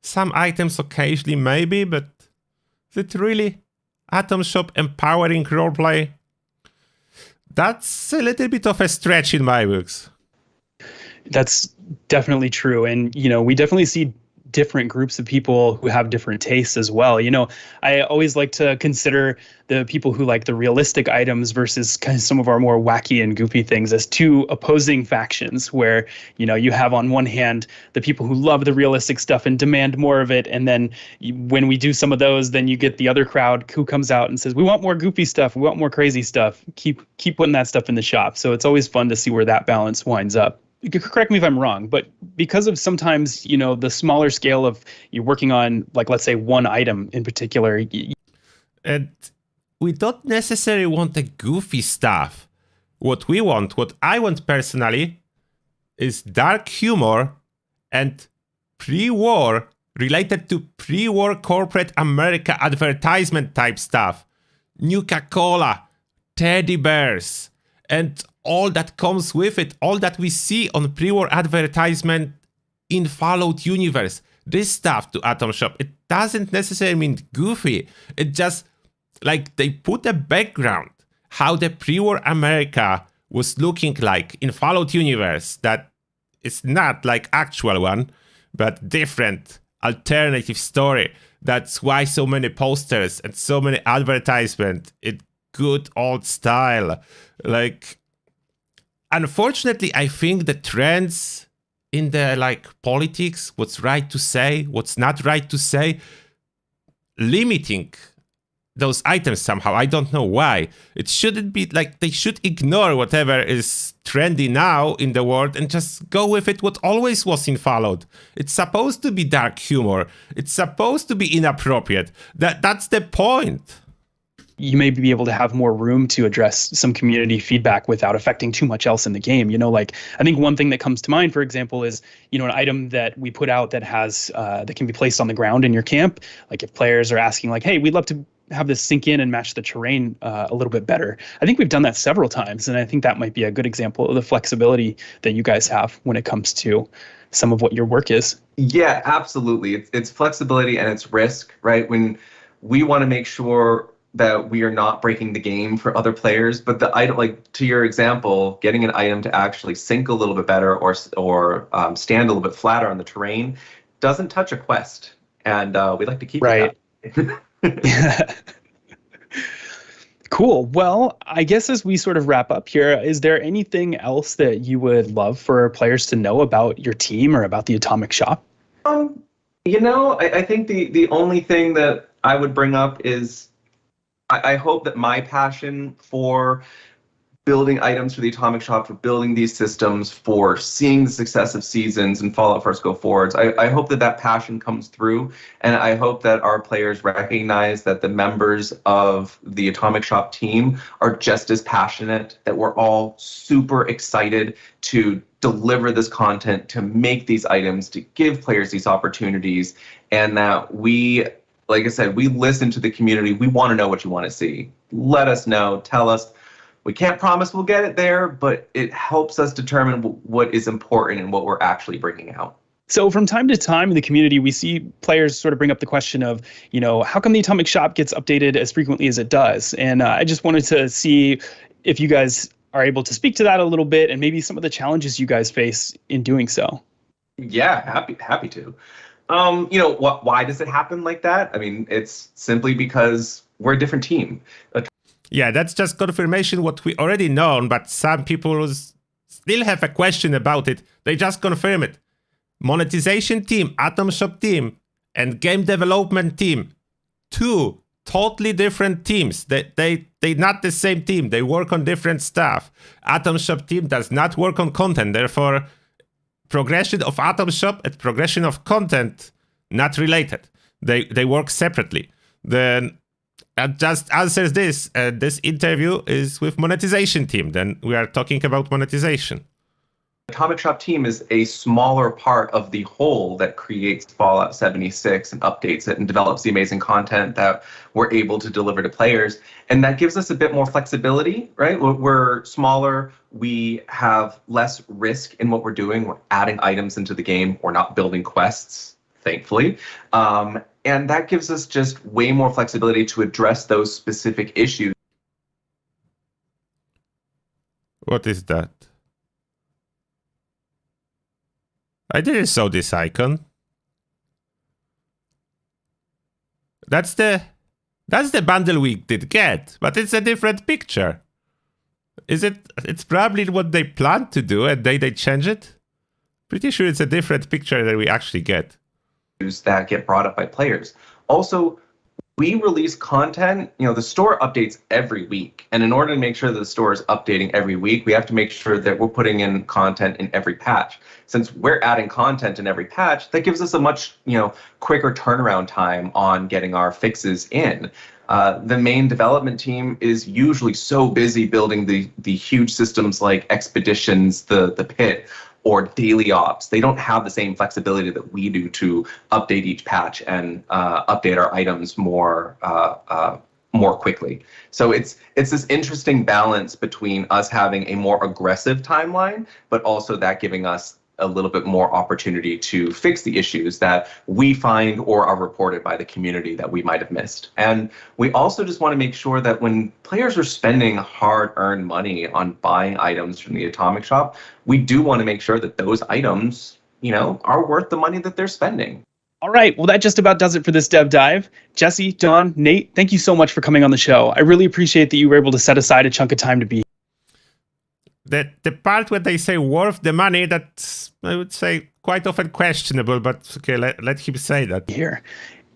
Some items occasionally maybe, but is it really Atom Shop empowering roleplay? That's a little bit of a stretch in my books. That's definitely true. And, we definitely see different groups of people who have different tastes as well. I always like to consider the people who like the realistic items versus kind of some of our more wacky and goofy things as two opposing factions where, you have on one hand the people who love the realistic stuff and demand more of it. And then when we do some of those, then you get the other crowd who comes out and says, we want more goofy stuff. We want more crazy stuff. Keep putting that stuff in the shop. So it's always fun to see where that balance winds up. Correct me if I'm wrong, but because of sometimes, the smaller scale of you're working on, like, let's say one item in particular. And we don't necessarily want the goofy stuff. What I want personally, is dark humor and pre-war, related to pre-war corporate America advertisement type stuff. Nuka-Cola, teddy bears, and all that comes with it, all that we see on pre-war advertisement in Fallout universe. This stuff to Atom Shop, it doesn't necessarily mean goofy. It just, like, they put a background, how the pre-war America was looking like in Fallout universe, that is not like actual one, but different, alternative story. That's why so many posters and so many advertisements in good old style. Like, unfortunately, I think the trends in the politics, what's right to say, what's not right to say, limiting those items somehow. I don't know why. It shouldn't be they should ignore whatever is trendy now in the world and just go with it what always was in Fallout. It's supposed to be dark humor. It's supposed to be inappropriate. That's the point. You may be able to have more room to address some community feedback without affecting too much else in the game. I think one thing that comes to mind, for example, is, an item that we put out that has that can be placed on the ground in your camp. Like if players are asking hey, we'd love to have this sink in and match the terrain a little bit better. I think we've done that several times. And I think that might be a good example of the flexibility that you guys have when it comes to some of what your work is. Yeah, absolutely. It's flexibility and it's risk, right? When we want to make sure that we are not breaking the game for other players, but the item, to your example, getting an item to actually sink a little bit better or stand a little bit flatter on the terrain doesn't touch a quest, and we like to keep it that. Cool. Well, I guess as we sort of wrap up here, is there anything else that you would love for players to know about your team or about the Atomic Shop? I think the only thing that I would bring up is I hope that my passion for building items for the Atomic Shop, for building these systems, for seeing the success of seasons and Fallout First go forwards, I hope that passion comes through, and I hope that our players recognize that the members of the Atomic Shop team are just as passionate, that we're all super excited to deliver this content, to make these items, to give players these opportunities, and that we, like I said, we listen to the community. We want to know what you want to see. Let us know. Tell us. We can't promise we'll get it there, but it helps us determine what is important and what we're actually bringing out. So from time to time in the community, we see players sort of bring up the question of, how come the Atomic Shop gets updated as frequently as it does? And I just wanted to see if you guys are able to speak to that a little bit and maybe some of the challenges you guys face in doing so. Yeah, happy to. Why does it happen like that? I mean, it's simply because we're a different team. Yeah, that's just confirmation what we already know, but some people still have a question about it. They just confirm it. Monetization team, Atom Shop team, and game development team. Two totally different teams. They're not the same team. They work on different stuff. Atom Shop team does not work on content. Therefore, progression of Atom Shop and progression of content, not related. They work separately. Then just answers this. This interview is with monetization team. Then we are talking about monetization. Atomic Shop team is a smaller part of the whole that creates Fallout 76 and updates it and develops the amazing content that we're able to deliver to players. And that gives us a bit more flexibility, right? We're smaller, we have less risk in what we're doing. We're adding items into the game. We're not building quests, thankfully. And that gives us just way more flexibility to address those specific issues. What is that? I didn't saw this icon. That's the bundle we did get, but it's a different picture. Is it? It's probably what they planned to do and they change it. Pretty sure it's a different picture that we actually get. That get brought up by players. Also, we release content, the store updates every week. And in order to make sure that the store is updating every week, we have to make sure that we're putting in content in every patch. Since we're adding content in every patch, that gives us a much, quicker turnaround time on getting our fixes in. The main development team is usually so busy building the huge systems like Expeditions, the Pit, or daily ops. They don't have the same flexibility that we do to update each patch and update our items more quickly. So it's this interesting balance between us having a more aggressive timeline, but also that giving us a little bit more opportunity to fix the issues that we find or are reported by the community that we might have missed. And we also just want to make sure that when players are spending hard-earned money on buying items from the Atomic Shop, we do want to make sure that those items, are worth the money that they're spending. All right, well, that just about does it for this Dev Dive. Jesse, Don, Nate, thank you so much for coming on the show. I really appreciate that you were able to set aside a chunk of time to be The part where they say worth the money, that's, I would say, quite often questionable, but okay, let him say that. here.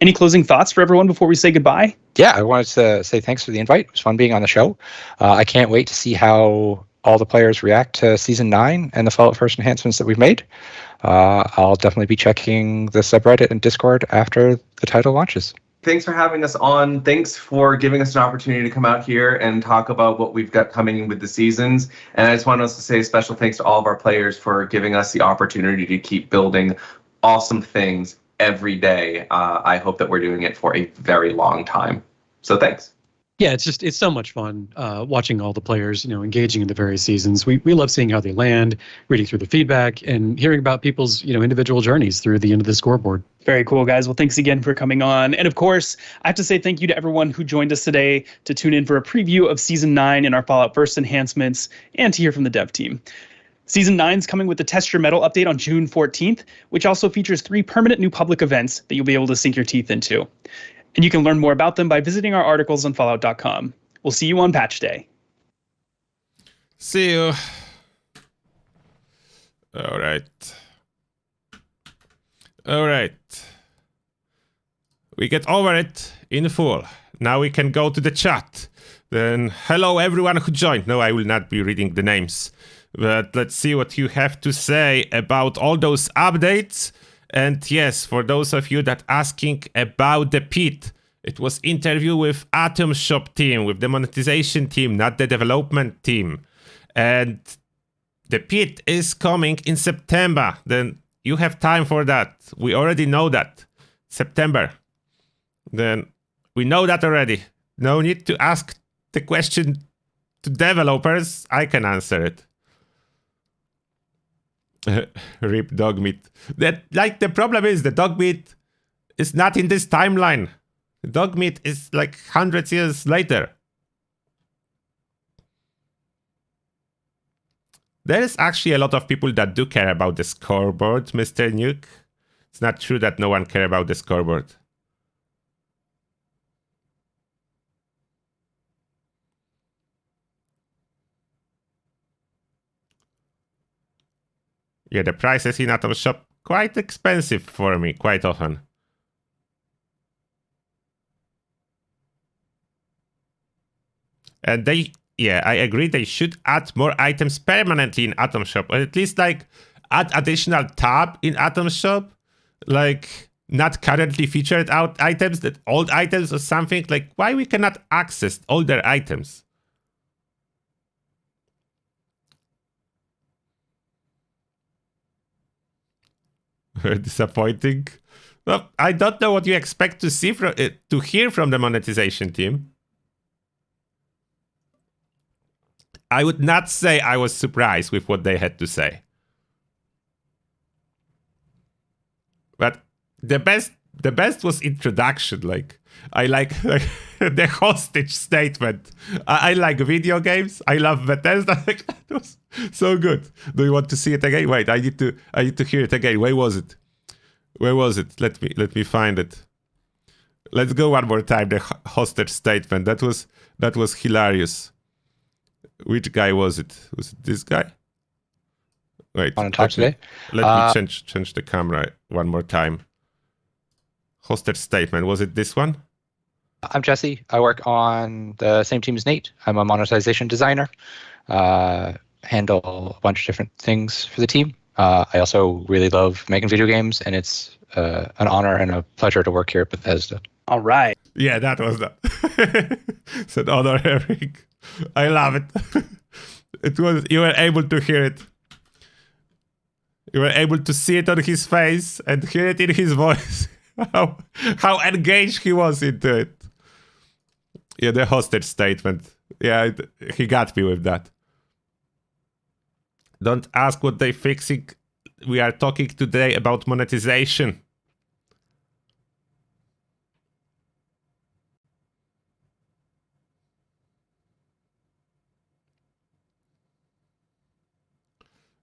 Any closing thoughts for everyone before we say goodbye? Yeah, I wanted to say thanks for the invite. It was fun being on the show. I can't wait to see how all the players react to Season 9 and the Fallout First enhancements that we've made. I'll definitely be checking the subreddit and Discord after the title launches. Thanks for having us on. Thanks for giving us an opportunity to come out here and talk about what we've got coming with the seasons. And I just want us to say a special thanks to all of our players for giving us the opportunity to keep building awesome things every day. I hope that we're doing it for a very long time. So thanks. Yeah, it's so much fun watching all the players, engaging in the various seasons. We love seeing how they land, reading through the feedback, and hearing about people's, individual journeys through the end of the scoreboard. Very cool, guys. Well, thanks again for coming on. And of course, I have to say thank you to everyone who joined us today to tune in for a preview of Season 9 and our Fallout First enhancements, and to hear from the dev team. Season 9 is coming with the Test Your Metal update on June 14th, which also features 3 permanent new public events that you'll be able to sink your teeth into. And you can learn more about them by visiting our articles on Fallout.com. We'll see you on Patch Day. See you. All right. We get over it in full. Now we can go to the chat. Then, hello everyone who joined. No, I will not be reading the names. But let's see what you have to say about all those updates. And yes, for those of you that asking about the pit, it was interview with Atom Shop team, with the monetization team, not the development team. And the pit is coming in September. Then you have time for that. We already know that. September. Then we know that already. No need to ask the question to developers. I can answer it. Rip dog meat. The problem is the dog meat is not in this timeline. The dog meat is like hundreds years later. There is actually a lot of people that do care about the scoreboard, Mr. Nuke. It's not true that no one cares about the scoreboard. Yeah, the prices in Atom Shop quite expensive for me, quite often. And I agree, they should add more items permanently in Atom Shop, or at least like add additional tab in Atom Shop, like not currently featured out items, that old items or something. Like, why we cannot access older items? Very disappointing. Well, I don't know what you expect to see to hear from the monetization team. I would not say I was surprised with what they had to say. But the best was introduction. Like I like the hostage statement. I like video games. I love Bethesda. That was so good. Do you want to see it again? Wait, I need to hear it again. Where was it? Let me find it. Let's go one more time. The hostage statement. That was hilarious. Which guy was it? Was it this guy? Wait. On top today. Let me change the camera one more time. Hostage statement. Was it this one? I'm Jesse. I work on the same team as Nate. I'm a monetization designer. Handle a bunch of different things for the team. I also really love making video games, and it's an honor and a pleasure to work here at Bethesda. All right. Yeah, that was that. It's an honor, Eric. I love it. You were able to hear it. You were able to see it on his face and hear it in his voice. how engaged he was into it. Yeah, the hostage statement. Yeah, he got me with that. Don't ask what they're fixing. We are talking today about monetization.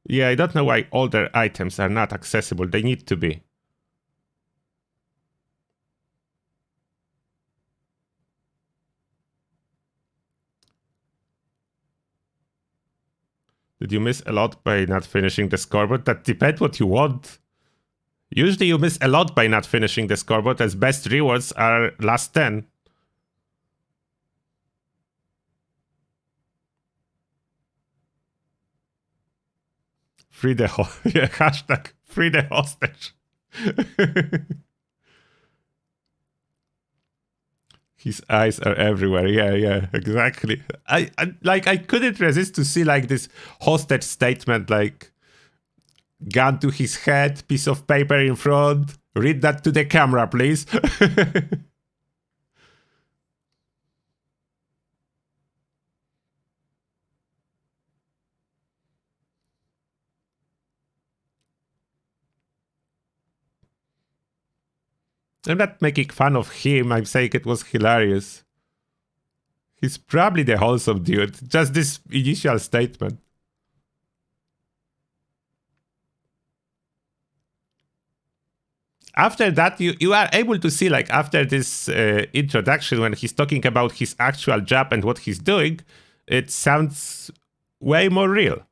Yeah, I don't know why older items are not accessible. They need to be. Did you miss a lot by not finishing the scoreboard? That depends what you want. Usually you miss a lot by not finishing the scoreboard, as best rewards are last 10. Free the yeah, hashtag free the hostage. His eyes are everywhere. Yeah, exactly. I couldn't resist to see like this hostage statement, like gun to his head, piece of paper in front. Read that to the camera, please. I'm not making fun of him. I'm saying it was hilarious. He's probably the wholesome dude. Just this initial statement. After that, you are able to see, like, after this introduction, when he's talking about his actual job and what he's doing, it sounds way more real.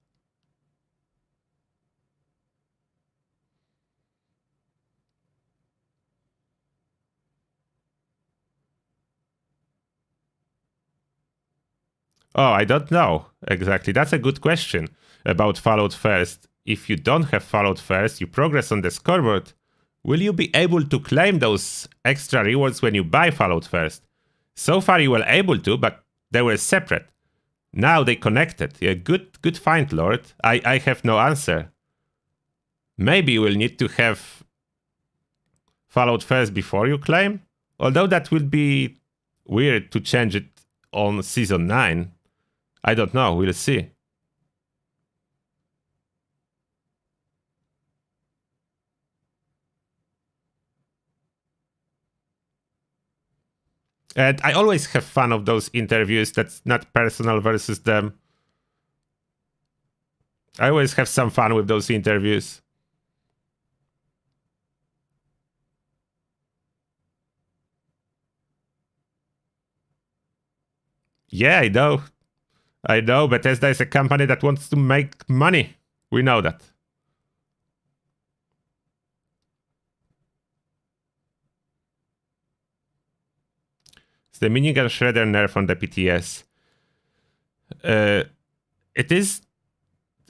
Oh, I don't know exactly. That's a good question about Fallout First. If you don't have Fallout First, you progress on the scoreboard. Will you be able to claim those extra rewards when you buy Fallout First? So far you were able to, but they were separate. Now they connected. Yeah, good find, Lord. I have no answer. Maybe you will need to have Fallout First before you claim? Although that will be weird to change it on Season 9. I don't know, we'll see. And I always have fun of those interviews that's not personal versus them. I always have some fun with those interviews. Yeah, I know, Bethesda is a company that wants to make money. We know that. It's the Minigun Shredder nerf on the PTS. It is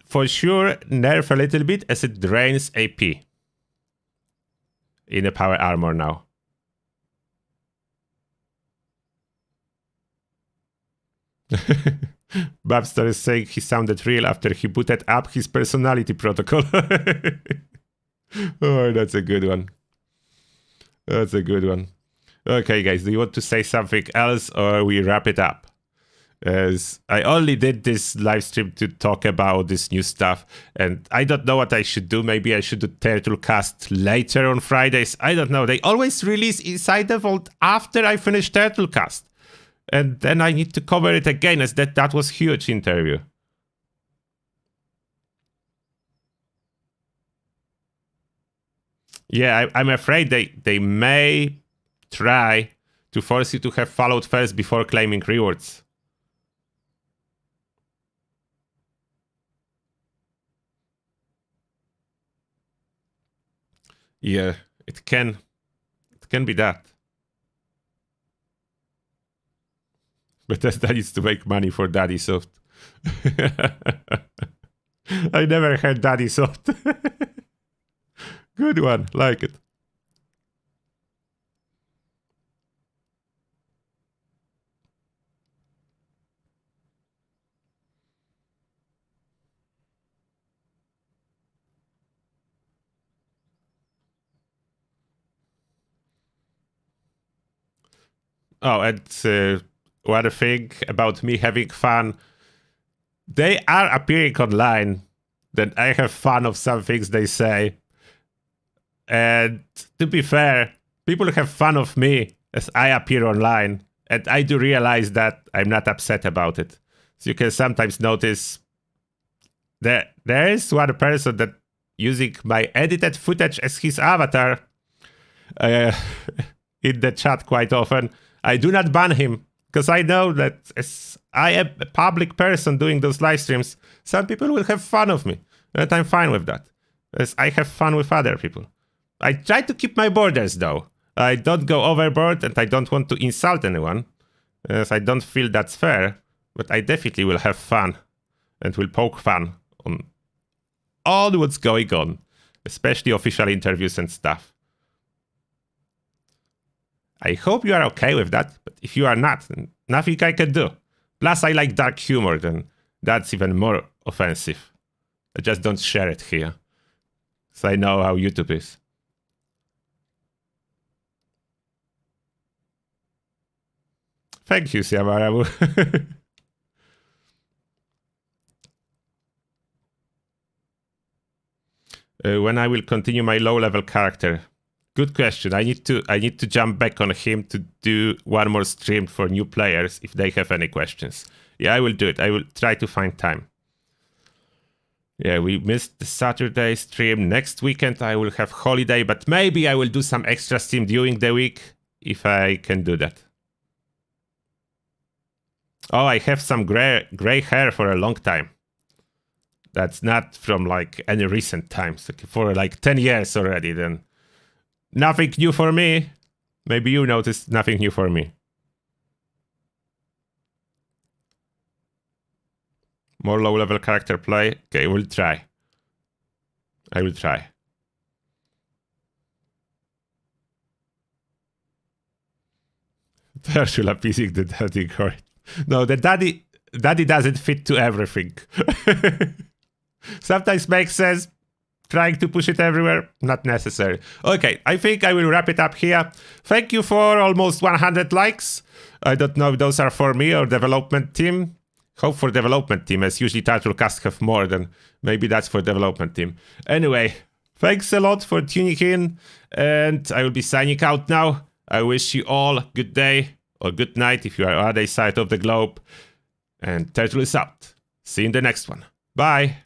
for sure nerf a little bit as it drains AP in the power armor now. Babster is saying he sounded real after he booted up his personality protocol. Oh, that's a good one. That's a good one. Okay, guys, do you want to say something else or we wrap it up? As I only did this live stream to talk about this new stuff, and I don't know what I should do. Maybe I should do Turtle Cast later on Fridays. I don't know. They always release Inside the Vault after I finish Turtle Cast, and then I need to cover it again, as that was huge interview. Yeah, I'm afraid they may try to force you to have followed first before claiming rewards. Yeah, it can be that. But that is to make money for Daddy Soft. I never heard Daddy Soft. Good one, like it. Oh, and one thing about me having fun. They are appearing online. Then I have fun of some things they say. And to be fair, people have fun of me as I appear online. And I do realize that I'm not upset about it. So you can sometimes notice there is one person that using my edited footage as his avatar in the chat quite often. I do not ban him, because I know that as I am a public person doing those live streams, some people will have fun of me, and I'm fine with that, as I have fun with other people. I try to keep my borders, though. I don't go overboard, and I don't want to insult anyone, as I don't feel that's fair, but I definitely will have fun, and will poke fun on all what's going on, especially official interviews and stuff. I hope you are okay with that, but if you are not, then nothing I can do. Plus, I like dark humor, then that's even more offensive. I just don't share it here, so I know how YouTube is. Thank you, Siamarabu. When I will continue my low-level character? Good question. I need to jump back on him to do one more stream for new players if they have any questions. Yeah, I will do it. I will try to find time. Yeah, we missed the Saturday stream. Next weekend I will have holiday, but maybe I will do some extra stream during the week if I can do that. Oh, I have some gray hair for a long time. That's not from like any recent times. For like 10 years already, then. Nothing new for me. Maybe you noticed nothing new for me. More low-level character play. Okay, we'll try. I will try. Ursula piecing the daddy correct. No, the daddy doesn't fit to everything. Sometimes makes sense. Trying to push it everywhere, not necessary. Okay, I think I will wrap it up here. Thank you for almost 100 likes. I don't know if those are for me or development team. Hope for development team, as usually Turtlecast have more than maybe that's for development team. Anyway, thanks a lot for tuning in, and I will be signing out now. I wish you all a good day or good night if you are on the other side of the globe. And Turtle is out. See you in the next one. Bye.